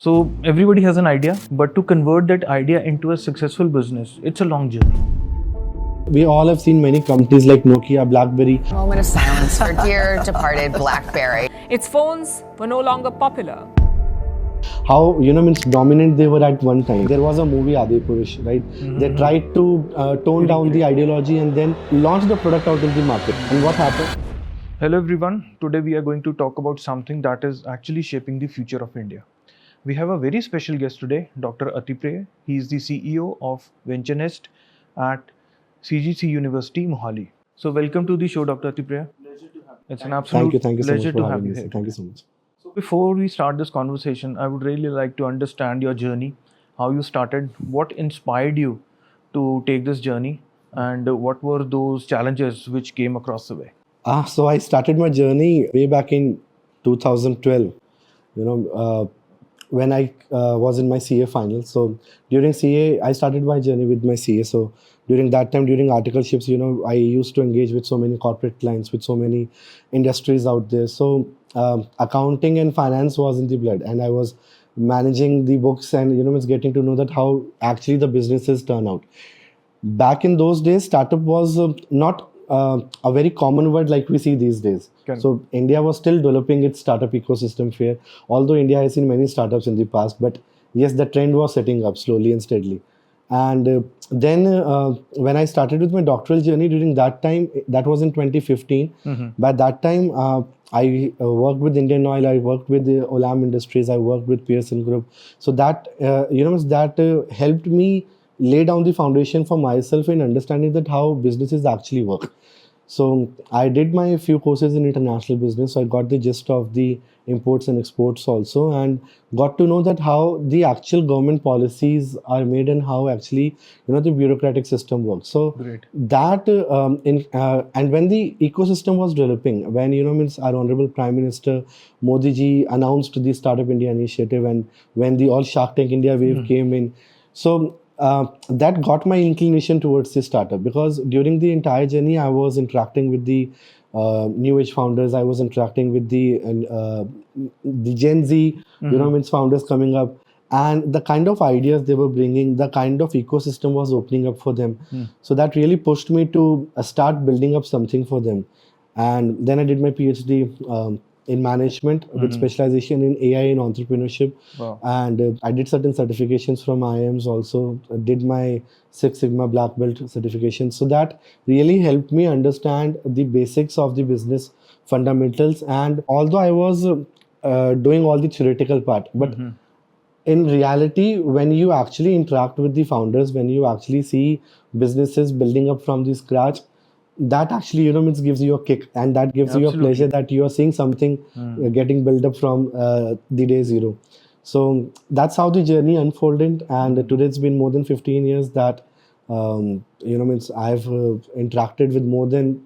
So everybody has an idea, but to convert that idea into a successful business, it's a long journey. We all have seen many companies like Nokia, BlackBerry. Moment of silence for dear departed BlackBerry. Its phones were no longer popular. How means dominant they were at one time. There was a movie 𝗕𝗲𝗏𝗃, right? They tried to tone down the ideology and then launch the product out in the market. And what happened? Hello everyone, today we are going to talk about something that is actually shaping the future of India. We have a very special guest today, Dr. 𝗕𝗲𝗏𝗏𝗏. He is the CEO of VentureNest at CGC University, Mohali. So welcome to the show, Dr. 𝗕𝗲𝗏𝗏𝗏. Pleasure to have you. It's an absolute Thank you so pleasure much for to have having you me. here. Thank you so much. So before we start this conversation, I would really like to understand your journey, how you started, what inspired you to take this journey, and what were those challenges which came across the way? So I started my journey way back in 2012. When I was in my CA final. So during CA, I started my journey with my CA. So during that time, during articleships, I used to engage with so many corporate clients, with so many industries out there. So accounting and finance was in the blood, and I was managing the books and it's getting to know that how actually the businesses turn out. Back in those days, startup was not a very common word like we see these days. Correct. So India was still developing its startup ecosystem here, although India has seen many startups in the past, but yes, the trend was setting up slowly and steadily. And then when I started with my doctoral journey during that time, that was in 2015. By that time, I worked with Indian Oil, I worked with the Olam Industries, I worked with Pearson Group. So that, helped me lay down the foundation for myself in understanding that how businesses actually work. So I did my few courses in international business. So I got the gist of the imports and exports also, and got to know that how the actual government policies are made and how actually the bureaucratic system works. So Great. that and when the ecosystem was developing, when means our honorable Prime Minister Modi ji announced the Startup India initiative, and when the all Shark Tank India wave came in, so that got my inclination towards the startup, because during the entire journey I was interacting with the new age founders. I was interacting with the Gen Z means founders coming up, and the kind of ideas they were bringing, the kind of ecosystem was opening up for them. So that really pushed me to start building up something for them. And then I did my PhD in management with specialization in AI and entrepreneurship. Wow. And I did certain certifications from IIMs also. I did my Six Sigma Black Belt certification. So that really helped me understand the basics of the business fundamentals. And although I was doing all the theoretical part, but in reality, when you actually interact with the founders, when you actually see businesses building up from the scratch, that actually means gives you a kick, and that gives you a pleasure that you are seeing something getting built up from the day zero. So that's how the journey unfolded, and today it's been more than 15 years that means I've interacted with more than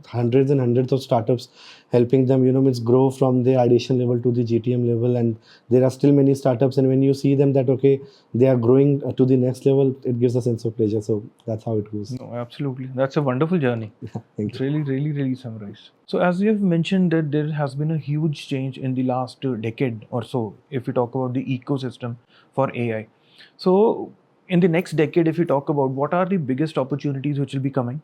hundreds and hundreds of startups, helping them means grow from their ideation level to the GTM level. And there are still many startups, and when you see them that okay, they are growing to the next level, it gives a sense of pleasure. So that's how it goes. No, absolutely. That's a wonderful journey. Thank It's you. really summarized. So as you have mentioned that there has been a huge change in the last decade or so, if we talk about the ecosystem for AI. So in the next decade, if we talk about what are the biggest opportunities which will be coming?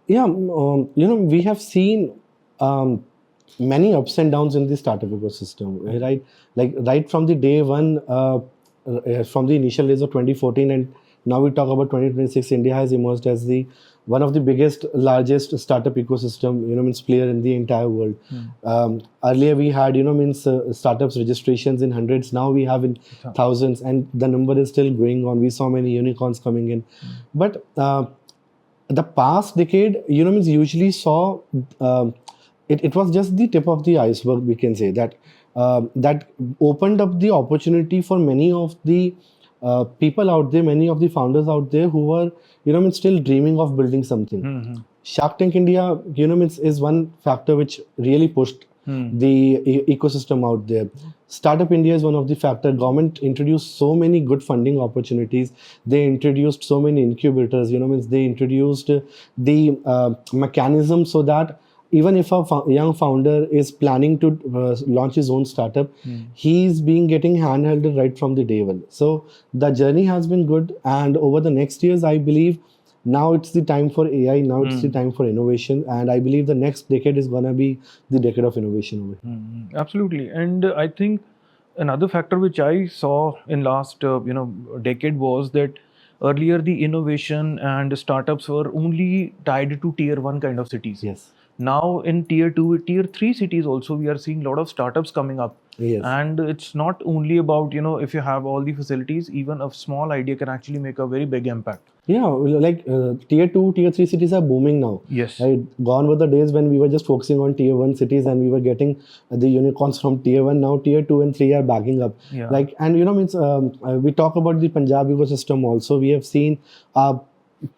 Yeah, we have seen many ups and downs in the startup ecosystem, right? Like right from the day one, from the initial days of 2014, and now we talk about 2026, India has emerged as the one of the biggest, largest startup ecosystem, means player in the entire world. Earlier we had, means startups registrations in hundreds. Now we have in thousands, and the number is still going on. We saw many unicorns coming in, but the past decade, means usually saw it was just the tip of the iceberg. We can say that that opened up the opportunity for many of the people out there, many of the founders out there who were means still dreaming of building something. Shark Tank India means is one factor which really pushed the ecosystem out there. Startup India is one of the factor. Government introduced so many good funding opportunities. They introduced so many incubators. Means they introduced the mechanism so that even if a young founder is planning to launch his own startup, he's getting handheld right from the day one. So the journey has been good, and over the next years, I believe now it's the time for AI. Now it's the time for innovation, and I believe the next decade is gonna be the decade of innovation over here. Absolutely, and I think another factor which I saw in last decade was that earlier the innovation and startups were only tied to tier 1 kind of cities. Yes. Now in tier 2, tier 3 cities also we are seeing a lot of startups coming up. Yes. And it's not only about, if you have all the facilities, even a small idea can actually make a very big impact. Yeah, like tier 2, tier 3 cities are booming now. Yes. Right? Gone were the days when we were just focusing on tier 1 cities and we were getting the unicorns from tier 1. Now tier 2 and 3 are backing up. Yeah. Like, and we talk about the Punjab ecosystem also. We have seen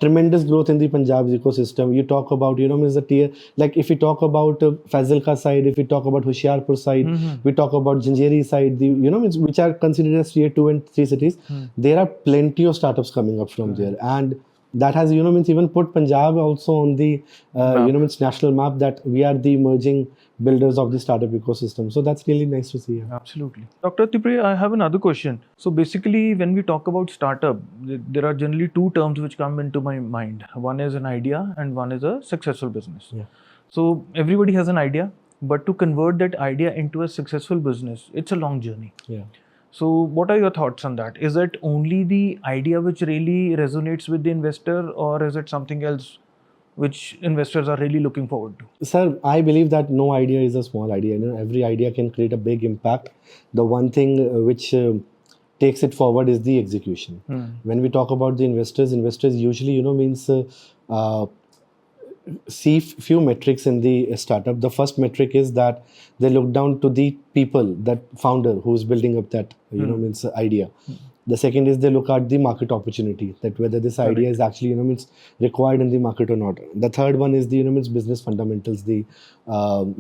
tremendous growth in the Punjab ecosystem. You talk about, the tier, like if we talk about 𝗕𝗲𝗄𝗏 side, if we talk about 𝗕𝗏𝗄𝗏𝗏 side, we talk about 𝗕𝗏𝗄𝗏𝗏𝗏 side, which are considered as tier 2 and 3 cities, there are plenty of startups coming up from there. And that has, even put Punjab also on the, national map, that we are the emerging builders of the startup ecosystem. So that's really nice to see. Absolutely. Dr. 𝗕𝗲𝗄𝗏, I have another question. So basically, when we talk about startup, there are generally two terms which come into my mind. One is an idea and one is a successful business. Yeah. So everybody has an idea, but to convert that idea into a successful business, it's a long journey. Yeah. So what are your thoughts on that? Is it only the idea which really resonates with the investor, or is it something else which investors are really looking forward to? Sir, I believe that no idea is a small idea. Every idea can create a big impact. The one thing which takes it forward is the execution. When we talk about the investors usually, see few metrics in the startup. The first metric is that they look down to the people, that founder who's building up that, idea. The second is they look at the market opportunity, that whether this idea is actually, required in the market or not. The third one is the, business fundamentals, the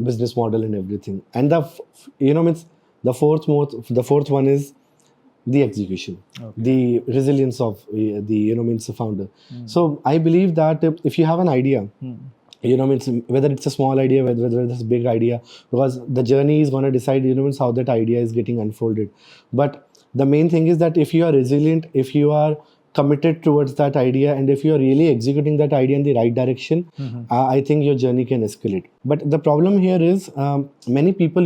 business model and everything. And the fourth one is the execution, the resilience of the, founder. So I believe that if you have an idea, whether it's a small idea, whether it's a big idea, because the journey is going to decide, how that idea is getting unfolded. But the main thing is that if you are resilient, if you are committed towards that idea, and if you are really executing that idea in the right direction, I think your journey can escalate. But the problem here is many people,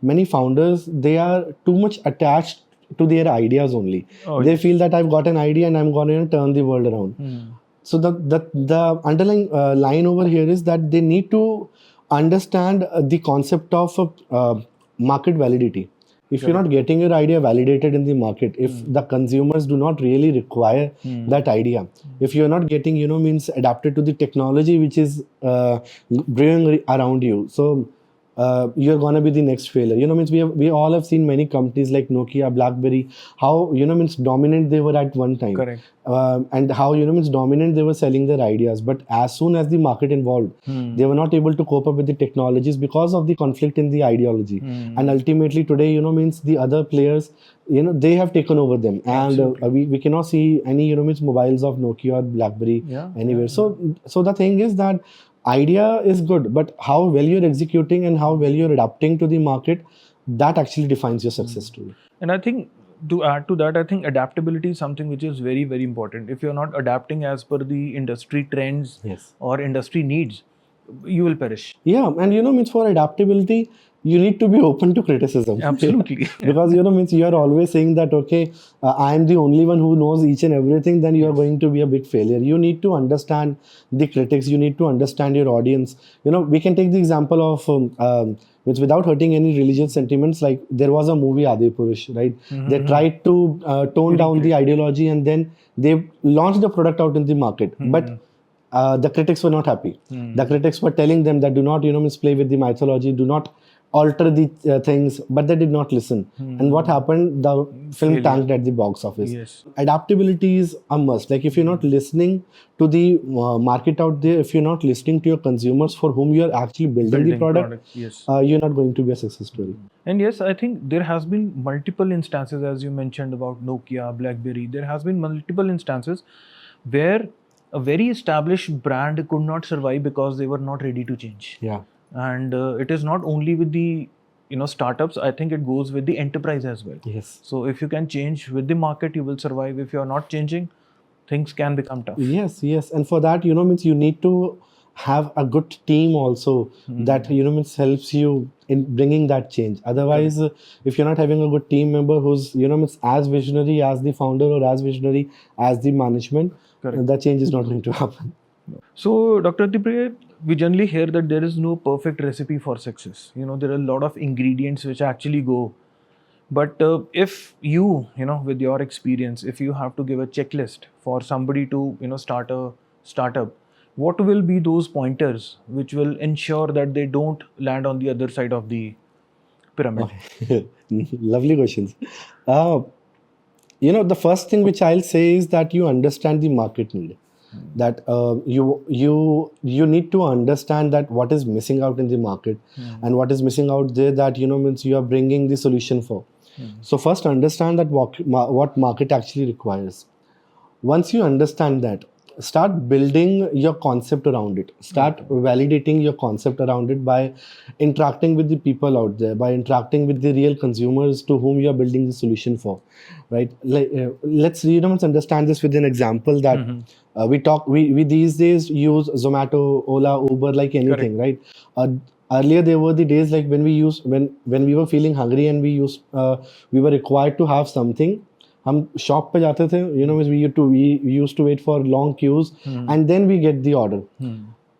many founders, they are too much attached to their ideas only. They feel that I've got an idea and I'm going to turn the world around. So the underlying line over here is that they need to understand the concept of market validity. If you're not getting your idea validated in the market, if the consumers do not really require that idea, if you're not getting, adapted to the technology which is brewing around you, so you're going to be the next failure. We all have seen many companies like Nokia, BlackBerry, how, dominant they were at one time. Correct. And how, dominant they were selling their ideas. But as soon as the market involved, they were not able to cope up with the technologies because of the conflict in the ideology. And ultimately today, the other players, they have taken over them. And we cannot see any, mobiles of Nokia or BlackBerry anywhere. So the thing is that idea is good, but how well you're executing and how well you're adapting to the market, that actually defines your success story. And I think to add to that, I think adaptability is something which is very, very important. If you're not adapting as per the industry trends or industry needs, you will perish. Yeah, and for adaptability, you need to be open to criticism. Absolutely. Because you are always saying that, okay, I am the only one who knows each and everything, then you are going to be a big failure. You need to understand the critics, you need to understand your audience. We can take the example of without hurting any religious sentiments, like there was a movie Adi-Purush, right? They tried to tone down the ideology, and then they launched the product out in the market. But the critics were not happy. The critics were telling them that do not, play with the mythology, do not alter the things, but they did not listen. And what happened? The film tanked at the box office. Adaptability is a must. Like if you're not listening to the market out there, if you're not listening to your consumers for whom you're actually building the product, you're not going to be a success story. And yes, I think there has been multiple instances, as you mentioned about Nokia, BlackBerry, there has been multiple instances where a very established brand could not survive because they were not ready to change. Yeah. And it is not only with the startups. I think it goes with the enterprise as well. Yes. So if you can change with the market, you will survive. If you are not changing, things can become tough. Yes, yes. And for that, means you need to have a good team also that, means helps you in bringing that change. Otherwise, if you're not having a good team member who's, means as visionary as the founder or as visionary as the management, that change is not going to happen. So, Dr. 𝗕𝗲𝗏, we generally hear that there is no perfect recipe for success. There are a lot of ingredients which actually go. But if you, with your experience, if you have to give a checklist for somebody to, start a startup, what will be those pointers which will ensure that they don't land on the other side of the pyramid? Okay. Lovely questions. The first thing which I'll say is that you understand the market need. That you need to understand that what is missing out in the market and what is missing out there that means you are bringing the solution for. So first understand that what market actually requires. Once you understand that, start building your concept around it. Start validating your concept around it by interacting with the people out there, by interacting with the real consumers to whom you are building the solution for, right? Let's understand this with an example that we these days use Zomato, Ola, Uber like anything, right? Earlier there were the days like when we were feeling hungry and we were required to have something. हम shop पे जाते थे, we used to wait for long queues and then we get the order.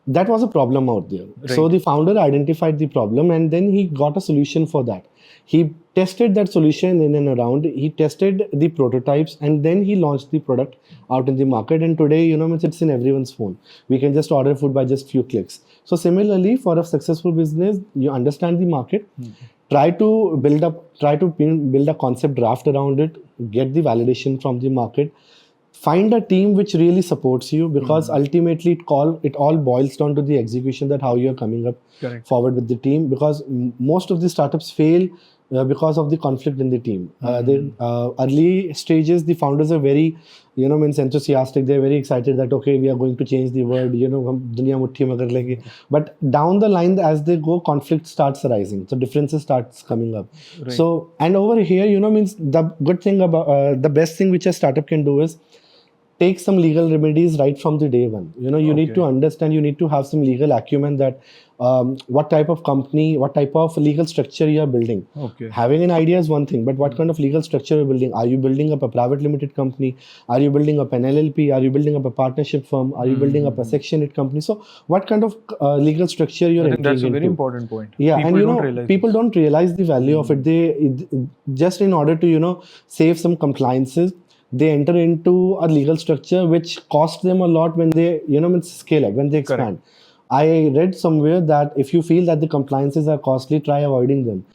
That was a problem out there. Right. So the founder identified the problem and then he got a solution for that. He tested that solution in and around. He tested the prototypes and then he launched the product out in the market. And today, it's in everyone's phone. We can just order food by just few clicks. So similarly, for a successful business, you understand the market. Try to build a concept draft around it, get the validation from the market, find a team which really supports you, because ultimately it all boils down to the execution, that how you're coming up forward with the team, because most of the startups fail because of the conflict in the team. The early stages, the founders are very enthusiastic. They're very excited that okay, we are going to change the world, duniya muthi mein kar lenge. But down the line, as they go, conflict starts arising, so differences starts coming up. Right. So, and over here, the good thing about the best thing which a startup can do is take some legal remedies right from the day one. You need to understand, you need to have some legal acumen that what type of company, what type of legal structure you are building. Having an idea is one thing, but what kind of legal structure you are building? Are you building up a private limited company? Are you building up an LLP? Are you building up a partnership firm? Are you building up a Section 8 company? So what kind of legal structure you're entering into? That's a very important point. Yeah, people don't realize the value of it. They just in order to save some compliances, they enter into a legal structure which costs them a lot when they scale up, when they expand. Correct. I read somewhere that if you feel that the compliances are costly, try avoiding them.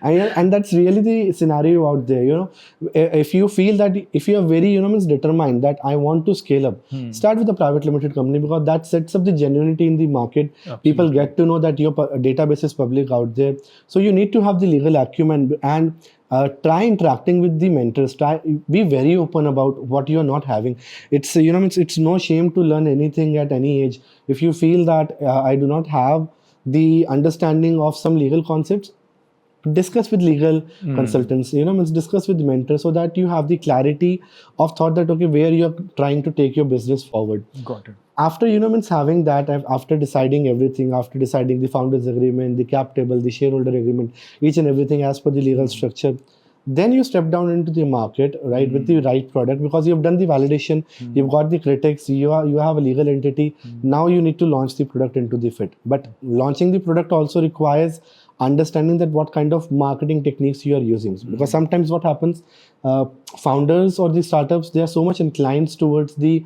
And that's really the scenario out there. If you feel that, if you are very determined that I want to scale up, start with a private limited company, because that sets up the genuinity in the market. Absolutely. People get to know that your database is public out there. So you need to have the legal acumen and try interacting with the mentors. Be very open about what you are not having. It's it's no shame to learn anything at any age. If you feel that I do not have the understanding of some legal concepts, discuss with legal consultants. Discuss with mentors, so that you have the clarity of thought that okay, where you are trying to take your business forward. Got it. After having that, after deciding everything, after deciding the founders agreement, the cap table, the shareholder agreement, each and everything as per the legal structure, then you step down into the market, right, with the right product, because you've done the validation, you've got the critics, you have a legal entity. Now you need to launch the product into the fit. But launching the product also requires understanding that what kind of marketing techniques you are using, because sometimes what happens, founders or the startups, they are so much inclined towards the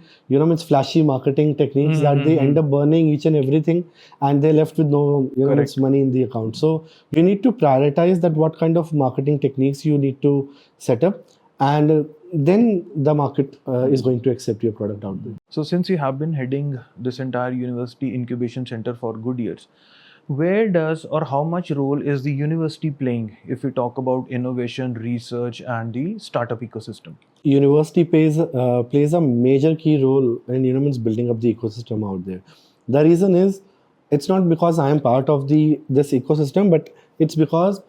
flashy marketing techniques that they end up burning each and everything, and they're left with no money in the account. So you need to prioritize that what kind of marketing techniques you need to set up, and then the market is going to accept your product out there. So since you have been heading this entire university incubation center for good years, Where does or how much role is the university playing if we talk about innovation, research, and the startup ecosystem? University plays a major key role in means building up the ecosystem out there. The reason is, it's not because I am part of this ecosystem, but it's because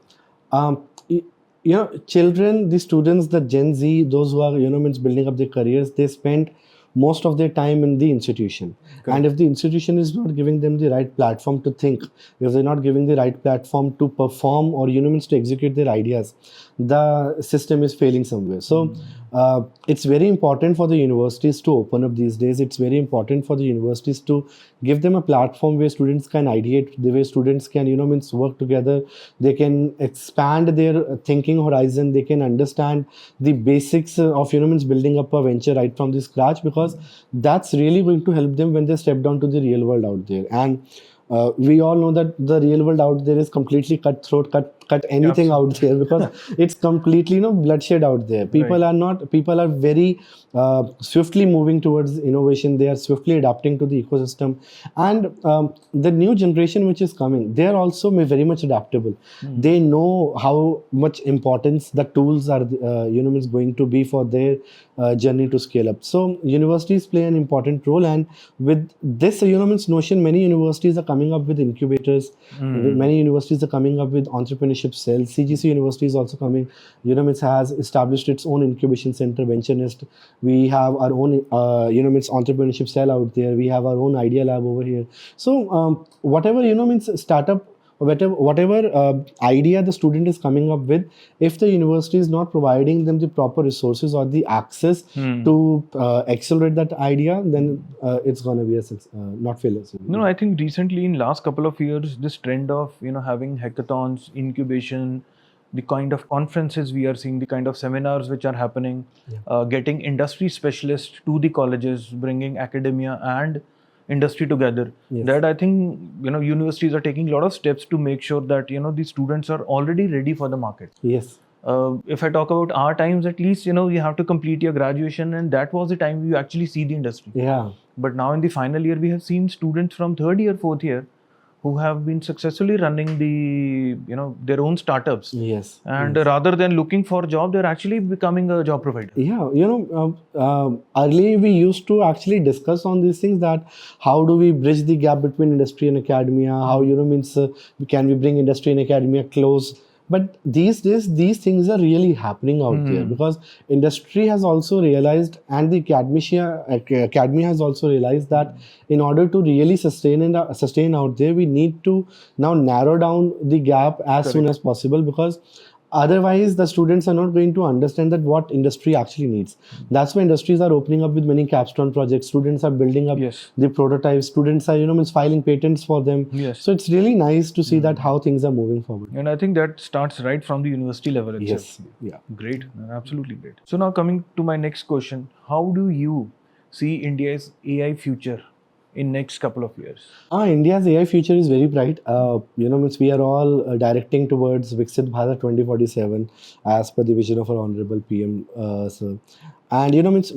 children, the students, the Gen Z, those who are means building up their careers, they spend most of their time in the institution. Correct. And if the institution is not giving them the right platform to think, if they're not giving the right platform to perform or means to execute their ideas, the system is failing somewhere. So it's very important for the universities to open up these days. It's very important for the universities to give them a platform where students can ideate, the way students can means work together. They can expand their thinking horizon. They can understand the basics of means building up a venture right from the scratch, because that's really going to help them when they step down to the real world out there. And we all know that the real world out there is completely cutthroat, cut anything out there, because it's completely bloodshed out there. People are very swiftly moving towards innovation. They are swiftly adapting to the ecosystem, and the new generation which is coming, they are also very much adaptable. They know how much importance the tools are means going to be for their journey to scale up. So universities play an important role, and with this means notion, many universities are coming up with incubators. Many universities are coming up with entrepreneurship cells. CGC University is also coming, means has established its own incubation center, Venture Nest. We have our own means entrepreneurship cell out there. We have our own idea lab over here. So whatever means startup, whatever idea the student is coming up with, if the university is not providing them the proper resources or the access to accelerate that idea, then it's going to be not failure. No, I think recently in last couple of years, this trend of having hackathons, incubation, the kind of conferences we are seeing, the kind of seminars which are happening, getting industry specialists to the colleges, bringing academia and industry together. Yes. That I think universities are taking a lot of steps to make sure that the students are already ready for the market. Yes. If I talk about our times, at least you have to complete your graduation, and that was the time you actually see the industry. Yeah. But now in the final year, we have seen students from third year, fourth year, who have been successfully running the their own startups. Yes. And rather than looking for a job, they're actually becoming a job provider. Yeah, earlier we used to actually discuss on these things, that how do we bridge the gap between industry and academia, how means can we bring industry and academia close. But these days, these things are really happening out there, because industry has also realized, and the academia has also realized, that in order to really sustain out there, we need to now narrow down the gap as soon as possible, because otherwise the students are not going to understand that what industry actually needs. That's why industries are opening up with many capstone projects. Students are building up the prototypes. Students are means filing patents for them. So it's really nice to see that how things are moving forward. And I think that starts right from the university level itself. Yes. Yeah. Great. Absolutely great. So now coming to my next question, how do you see India's AI future in next couple of years? India's AI future is very bright. Means we are all directing towards 𝗕𝗏𝗃 Bharat 2047 as per the vision of our honorable PM. And means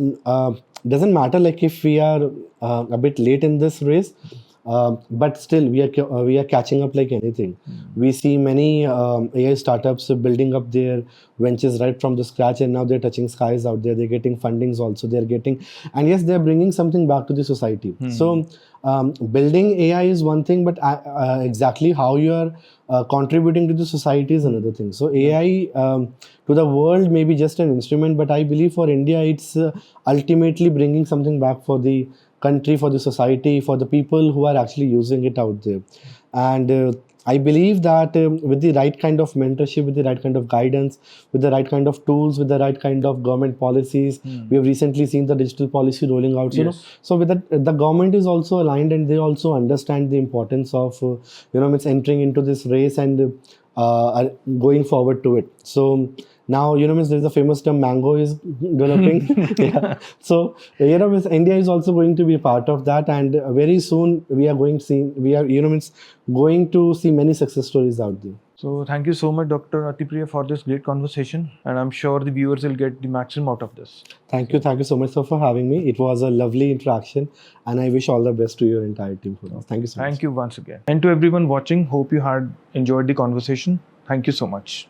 doesn't matter like if we are a bit late in this race, but still we are catching up like anything. We see many AI startups building up their ventures right from the scratch, and now they're touching skies out there. They're getting fundings also. And yes, they're bringing something back to the society. So building AI is one thing, but exactly how you are contributing to the society is another thing. So AI to the world may be just an instrument, but I believe for India, it's ultimately bringing something back for the country, for the society, for the people who are actually using it out there. And I believe that with the right kind of mentorship, with the right kind of guidance, with the right kind of tools, with the right kind of government policies, we have recently seen the digital policy rolling out. So with that, the government is also aligned, and they also understand the importance of means entering into this race and going forward to it. So Now, means there's a famous term, mango is developing. Yeah. So, means India is also going to be a part of that, and very soon we are going to see many success stories out there. So thank you so much, Dr. 𝗕𝗲𝗏, for this great conversation, and I'm sure the viewers will get the maximum out of this. Thank you so much, sir, for having me. It was a lovely interaction, and I wish all the best to your entire team for this. Thank you so much. Thank you once again. And to everyone watching, hope you had enjoyed the conversation. Thank you so much.